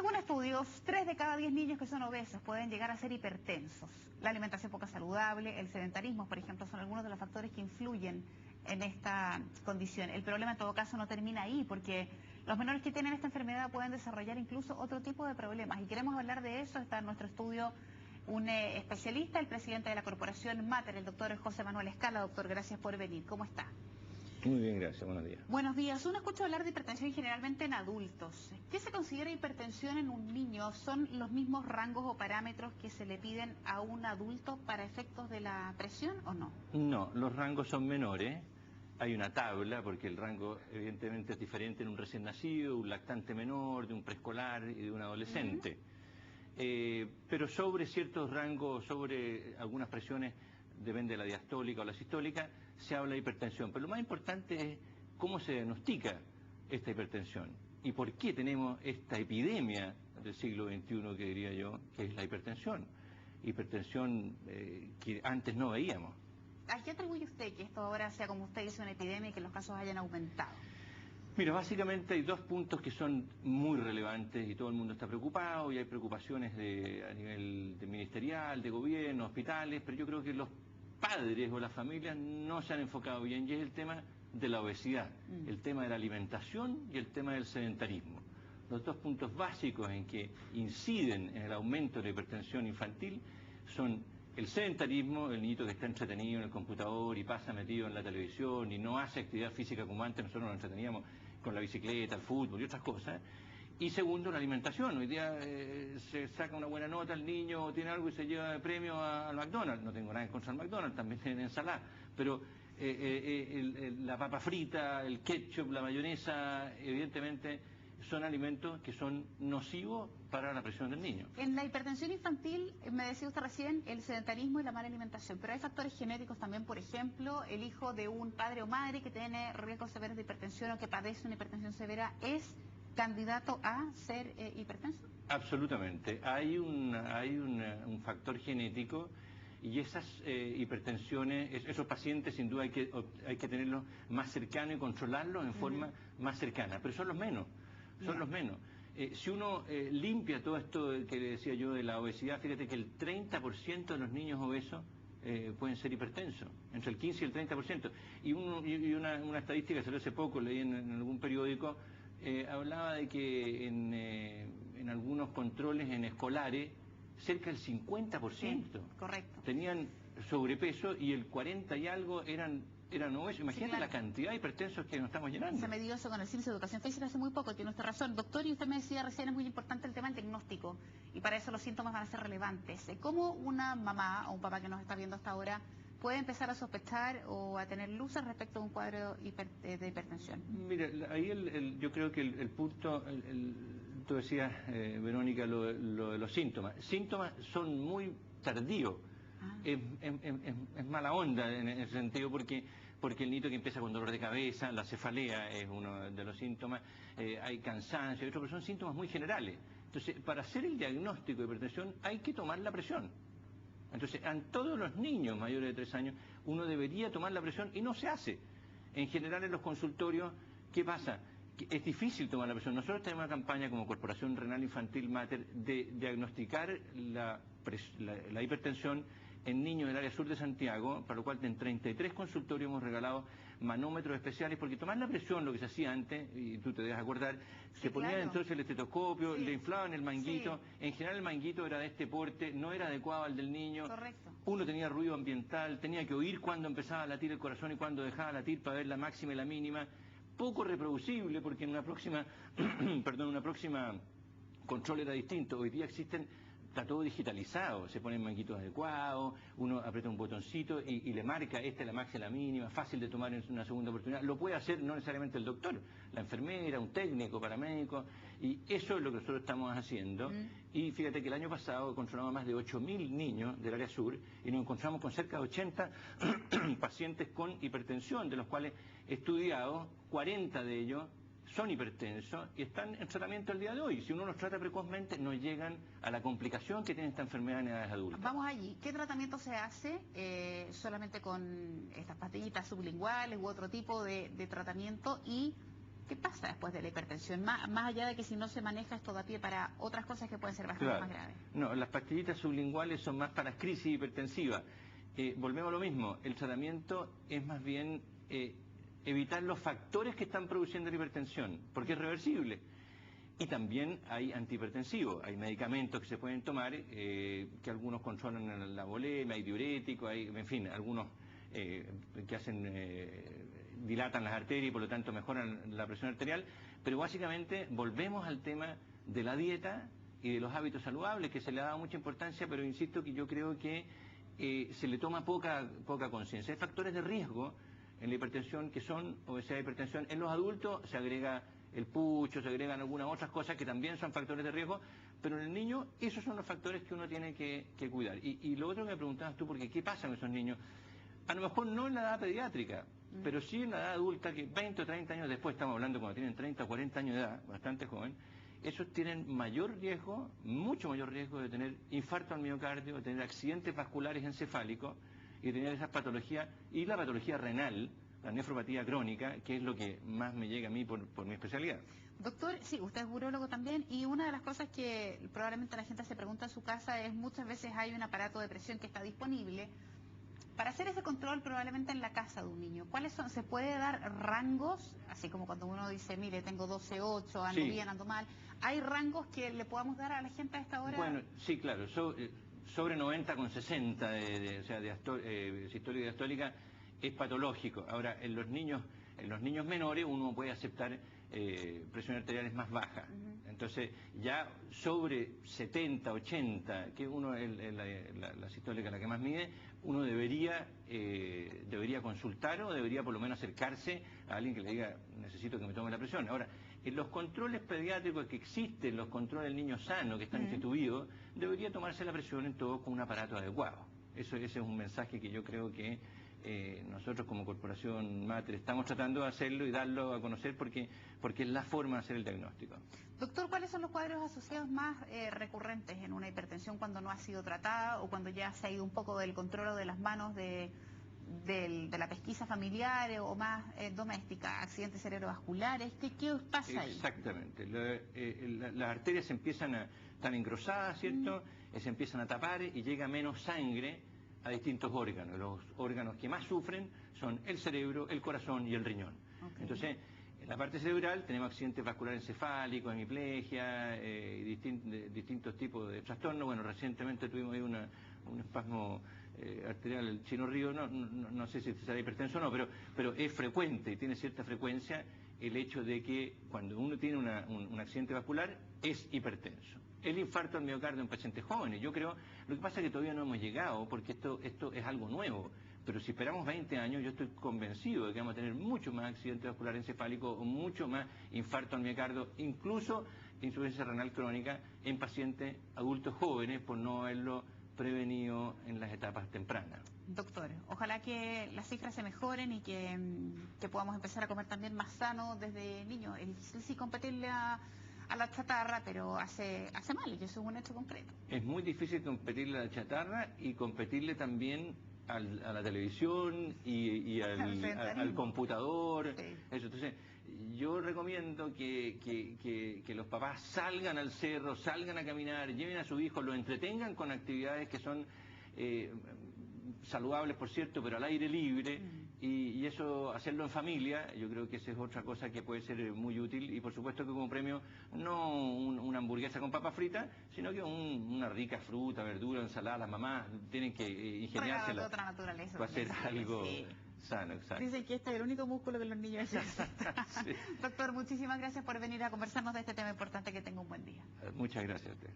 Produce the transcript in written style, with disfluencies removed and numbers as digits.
Según estudios, 3 de cada 10 niños que son obesos pueden llegar a ser hipertensos. La alimentación poco saludable, el sedentarismo, por ejemplo, son algunos de los factores que influyen en esta condición. El problema en todo caso no termina ahí, porque los menores que tienen esta enfermedad pueden desarrollar incluso otro tipo de problemas. Y queremos hablar de eso. Está en nuestro estudio un especialista, el presidente de la Corporación Mater, el doctor José Manuel Escala. Doctor, gracias por venir. ¿Cómo está? Muy bien, gracias. Buenos días. Buenos días. Uno escucha hablar de hipertensión generalmente en adultos. ¿Qué se considera hipertensión en un niño? ¿Son los mismos rangos o parámetros que se le piden a un adulto para efectos de la presión o no? No, los rangos son menores. Hay una tabla, porque el rango evidentemente es diferente en un recién nacido, un lactante menor, de un preescolar y de un adolescente. Pero sobre ciertos rangos, sobre algunas presiones, depende de la diastólica o la sistólica, se habla de hipertensión. Pero lo más importante es cómo se diagnostica esta hipertensión y por qué tenemos esta epidemia del siglo XXI, que diría yo, que es la hipertensión. Hipertensión que antes no veíamos. ¿A qué atribuye usted que esto ahora sea, como usted dice, una epidemia y que los casos hayan aumentado? Mira, básicamente hay dos puntos que son muy relevantes y todo el mundo está preocupado y hay preocupaciones a nivel ministerial, de gobierno, hospitales, pero yo creo que los padres o las familias no se han enfocado bien, y es el tema de la obesidad, el tema de la alimentación y el tema del sedentarismo. Los dos puntos básicos en que inciden en el aumento de la hipertensión infantil son el sedentarismo, el niñito que está entretenido en el computador y pasa metido en la televisión y no hace actividad física como antes nosotros nos entreteníamos con la bicicleta, el fútbol y otras cosas. Y segundo, la alimentación. Hoy día se saca una buena nota, el niño tiene algo y se lleva de premio al McDonald's. No tengo nada en contra del McDonald's, también tienen ensalada. Pero la papa frita, el ketchup, la mayonesa, evidentemente son alimentos que son nocivos para la presión del niño. En la hipertensión infantil, me decía usted recién, el sedentarismo y la mala alimentación, pero hay factores genéticos también, por ejemplo, el hijo de un padre o madre que tiene riesgos severos de hipertensión o que padece una hipertensión severa, ¿es candidato a ser hipertenso? Absolutamente. Hay un factor genético y esas hipertensiones, esos pacientes sin duda hay que tenerlos más cercanos y controlarlos en forma más cercana, pero son los menos. Son los menos. Si uno limpia todo esto que le decía yo de la obesidad, fíjate que el 30% de los niños obesos pueden ser hipertensos, entre el 15 y el 30%. Y una estadística que salió hace poco, leí en algún periódico, hablaba de que en algunos controles en escolares, cerca del 50% correcto, tenían sobrepeso y el 40 y algo eran obesos. Imagínate, sí, claro, la cantidad de hipertensos que nos estamos llenando. Se medió eso con el CIMSS de Educación Física hace muy poco, tiene usted razón. Doctor, y usted me decía recién, es muy importante el tema del diagnóstico, y para eso los síntomas van a ser relevantes. ¿Cómo una mamá o un papá que nos está viendo hasta ahora puede empezar a sospechar o a tener luces respecto a un cuadro de hipertensión? Mira, ahí yo creo que el punto, tú decías, Verónica, lo de los síntomas. Síntomas son muy tardíos. Es mala onda en ese sentido porque el niño que empieza con dolor de cabeza, la cefalea es uno de los síntomas, hay cansancio, pero son síntomas muy generales. Entonces, para hacer el diagnóstico de hipertensión hay que tomar la presión. Entonces, en todos los niños mayores de 3 años uno debería tomar la presión y no se hace. En general en los consultorios, ¿qué pasa? Que es difícil tomar la presión. Nosotros tenemos una campaña como Corporación Renal Infantil Mater de diagnosticar la hipertensión en niños del área sur de Santiago, para lo cual en 33 consultorios hemos regalado manómetros especiales, porque tomar la presión, lo que se hacía antes, y tú te debes acordar, se ponía claro, entonces el estetoscopio, le inflaban el manguito, en general el manguito era de este porte, no era adecuado al del niño, correcto, uno tenía ruido ambiental, tenía que oír cuándo empezaba a latir el corazón y cuándo dejaba de latir para ver la máxima y la mínima, poco reproducible, porque en una próxima, una próxima control era distinto. Hoy día está todo digitalizado, se ponen manguitos adecuados, uno aprieta un botoncito y le marca, esta es la máxima, la mínima, fácil de tomar en una segunda oportunidad. Lo puede hacer no necesariamente el doctor, la enfermera, un técnico, paramédico, y eso es lo que nosotros estamos haciendo. Y fíjate que el año pasado controlamos más de 8.000 niños del área sur y nos encontramos con cerca de 80 pacientes con hipertensión, de los cuales estudiados, 40 de ellos son hipertensos y están en tratamiento el día de hoy. Si uno los trata precozmente, no llegan a la complicación que tiene esta enfermedad en edades adultas. Vamos allí. ¿Qué tratamiento se hace? ¿Solamente con estas pastillitas sublinguales u otro tipo de tratamiento? Y ¿Qué pasa después de la hipertensión? Más allá de que si no se maneja esto da pie para otras cosas que pueden ser bastante más graves. No, las pastillitas sublinguales son más para crisis hipertensiva. Volvemos a lo mismo, el tratamiento es más bien evitar los factores que están produciendo la hipertensión, porque es reversible. Y también hay antihipertensivos, hay medicamentos que se pueden tomar, que algunos controlan la bulimia, hay diuréticos, hay, en fin, algunos que dilatan las arterias y por lo tanto mejoran la presión arterial, pero básicamente volvemos al tema de la dieta y de los hábitos saludables, que se le ha dado mucha importancia, pero insisto que yo creo que se le toma poca conciencia. Hay factores de riesgo en la hipertensión que son obesidad e hipertensión. En los adultos se agrega el pucho, se agregan algunas otras cosas que también son factores de riesgo, pero en el niño esos son los factores que uno tiene que cuidar. Y lo otro que me preguntabas tú, porque ¿qué pasa con esos niños? A lo mejor no en la edad pediátrica, pero sí en la edad adulta, que 20 o 30 años después, estamos hablando cuando tienen 30 o 40 años de edad, bastante joven, esos tienen mayor riesgo, mucho mayor riesgo de tener infarto al miocardio, de tener accidentes vasculares encefálicos y de tener esas patologías, y la patología renal, la nefropatía crónica, que es lo que más me llega a mí por mi especialidad. Doctor, sí, usted es urólogo también, y una de las cosas que probablemente la gente se pregunta en su casa es, muchas veces hay un aparato de presión que está disponible para hacer ese control probablemente en la casa de un niño. ¿Cuáles son? ¿Se puede dar rangos? Así como cuando uno dice, mire, tengo 12,8, ando bien, ando mal. ¿Hay rangos que le podamos dar a la gente a esta hora? Bueno, sí, claro. Sobre 90,60 o sea, sistólica y diastólica es patológico. Ahora, en los niños menores uno puede aceptar presiones arteriales más bajas. Entonces, ya sobre 70, 80, que uno la sistólica la que más mide, uno debería consultar o debería por lo menos acercarse a alguien que le diga, necesito que me tome la presión. Ahora, en los controles pediátricos que existen, los controles del niño sano que están instituidos, debería tomarse la presión en todo con un aparato adecuado. Ese es un mensaje que yo creo que nosotros como Corporación Mater estamos tratando de hacerlo y darlo a conocer porque es la forma de hacer el diagnóstico. Doctor, ¿cuáles son los cuadros asociados más recurrentes en una hipertensión cuando no ha sido tratada o cuando ya se ha ido un poco del control o de las manos de la pesquisa familiar o más doméstica? ¿Accidentes cerebrovasculares? ¿Qué pasa ahí? Exactamente. Las arterias están engrosadas, ¿cierto? Se empiezan a tapar y llega menos sangre a distintos órganos. Los órganos que más sufren son el cerebro, el corazón y el riñón. Entonces, en la parte cerebral tenemos accidentes vasculares encefálicos, hemiplegia, distintos tipos de trastornos. Bueno, recientemente tuvimos ahí un espasmo arterial, el Chino Río, no sé si será hipertenso o no, pero es frecuente y tiene cierta frecuencia el hecho de que cuando uno tiene un accidente vascular es hipertenso. El infarto al miocardio en pacientes jóvenes, yo creo, lo que pasa es que todavía no hemos llegado porque esto es algo nuevo, pero si esperamos 20 años yo estoy convencido de que vamos a tener mucho más accidente vascular encefálico o mucho más infarto al miocardio, incluso insuficiencia renal crónica en pacientes adultos jóvenes por no haberlo prevenido en las etapas tempranas. Doctor, ojalá que las cifras se mejoren y que podamos empezar a comer también más sano desde niños. Es difícil sí competirle a la chatarra, pero hace mal, y eso es un hecho concreto. Es muy difícil competirle a la chatarra y competirle también a la televisión y al computador. Sí. Eso, entonces, yo recomiendo que los papás salgan al cerro, salgan a caminar, lleven a sus hijos, los entretengan con actividades que son saludables, por cierto, pero al aire libre, y eso, hacerlo en familia, yo creo que esa es otra cosa que puede ser muy útil, y por supuesto que como premio, no una hamburguesa con papa frita, sino que una rica fruta, verdura, ensalada. Las mamás tienen que ingeniársela de otra naturaleza para hacer algo sano, exacto. Dicen que este es el único músculo que los niños necesitan. Sí. Doctor, muchísimas gracias por venir a conversarnos de este tema importante. Que tenga un buen día. Muchas gracias a usted.